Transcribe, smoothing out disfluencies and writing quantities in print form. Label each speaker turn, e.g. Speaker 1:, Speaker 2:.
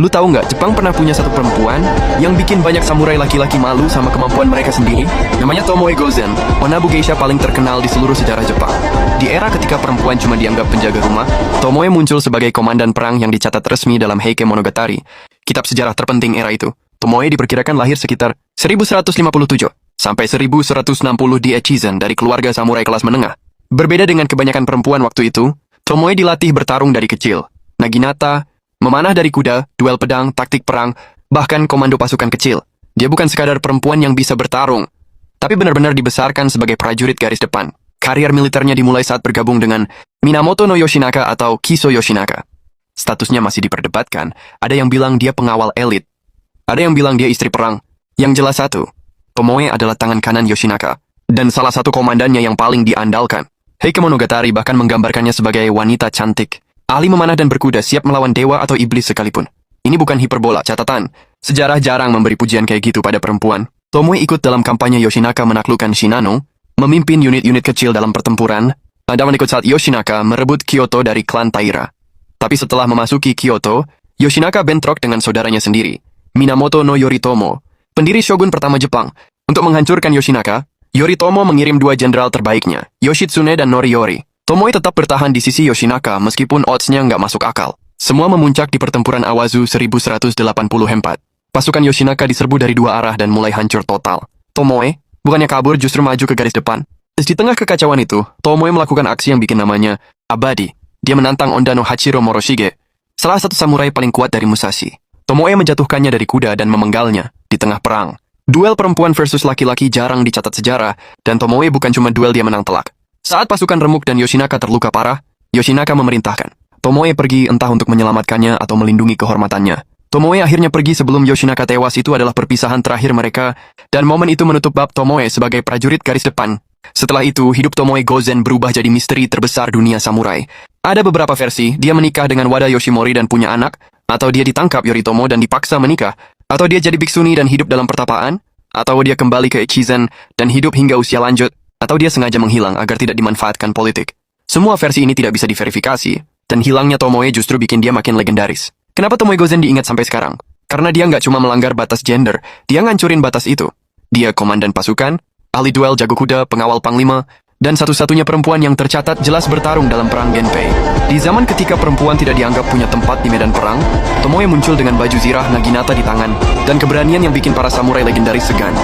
Speaker 1: Lu tahu nggak, Jepang pernah punya satu perempuan yang bikin banyak samurai laki-laki malu sama kemampuan mereka sendiri? Namanya Tomoe Gozen, Onabu geisha paling terkenal di seluruh sejarah Jepang. Di era ketika perempuan cuma dianggap penjaga rumah, Tomoe muncul sebagai komandan perang yang dicatat resmi dalam Heike Monogatari, kitab sejarah terpenting era itu. Tomoe diperkirakan lahir sekitar 1157 sampai 1160 di Echizen dari keluarga samurai kelas menengah. Berbeda dengan kebanyakan perempuan waktu itu, Tomoe dilatih bertarung dari kecil. Naginata, memanah dari kuda, duel pedang, taktik perang, bahkan komando pasukan kecil. Dia bukan sekadar perempuan yang bisa bertarung, tapi benar-benar dibesarkan sebagai prajurit garis depan. Karier militernya dimulai saat bergabung dengan Minamoto no Yoshinaka atau Kiso Yoshinaka. Statusnya masih diperdebatkan, ada yang bilang dia pengawal elit, ada yang bilang dia istri perang. Yang jelas satu, Tomoe adalah tangan kanan Yoshinaka, dan salah satu komandannya yang paling diandalkan. Heike Monogatari bahkan menggambarkannya sebagai wanita cantik, ahli memanah dan berkuda, siap melawan dewa atau iblis sekalipun. Ini bukan hiperbola, catatan. Sejarah jarang memberi pujian kayak gitu pada perempuan. Tomoe ikut dalam kampanye Yoshinaka menaklukkan Shinano, memimpin unit-unit kecil dalam pertempuran, dan ikut saat Yoshinaka merebut Kyoto dari klan Taira. Tapi setelah memasuki Kyoto, Yoshinaka bentrok dengan saudaranya sendiri, Minamoto no Yoritomo, pendiri shogun pertama Jepang. Untuk menghancurkan Yoshinaka, Yoritomo mengirim dua jenderal terbaiknya, Yoshitsune dan Noriyori. Tomoe tetap bertahan di sisi Yoshinaka meskipun odds-nya nggak masuk akal. Semua memuncak di pertempuran Awazu 1184. Pasukan Yoshinaka diserbu dari dua arah dan mulai hancur total. Tomoe, bukannya kabur, justru maju ke garis depan. Di tengah kekacauan itu, Tomoe melakukan aksi yang bikin namanya abadi. Dia menantang Onda no Hachiro Moroshige, salah satu samurai paling kuat dari Musashi. Tomoe menjatuhkannya dari kuda dan memenggalnya di tengah perang. Duel perempuan versus laki-laki jarang dicatat sejarah, dan Tomoe bukan cuma duel dia menang telak. Saat pasukan remuk dan Yoshinaka terluka parah, Yoshinaka memerintahkan Tomoe pergi, entah untuk menyelamatkannya atau melindungi kehormatannya. Tomoe akhirnya pergi sebelum Yoshinaka tewas. Itu adalah perpisahan terakhir mereka, dan momen itu menutup bab Tomoe sebagai prajurit garis depan. Setelah itu, hidup Tomoe Gozen berubah jadi misteri terbesar dunia samurai. Ada beberapa versi, dia menikah dengan Wada Yoshimori dan punya anak, atau dia ditangkap Yoritomo dan dipaksa menikah, atau dia jadi biksuni dan hidup dalam pertapaan, atau dia kembali ke Echizen dan hidup hingga usia lanjut, atau dia sengaja menghilang agar tidak dimanfaatkan politik. Semua versi ini tidak bisa diverifikasi, dan hilangnya Tomoe justru bikin dia makin legendaris. Kenapa Tomoe Gozen diingat sampai sekarang? Karena dia nggak cuma melanggar batas gender, dia ngancurin batas itu. Dia komandan pasukan, ahli duel jago kuda, pengawal panglima, dan satu-satunya perempuan yang tercatat jelas bertarung dalam perang Genpei. Di zaman ketika perempuan tidak dianggap punya tempat di medan perang, Tomoe muncul dengan baju zirah Naginata di tangan, dan keberanian yang bikin para samurai legendaris segan.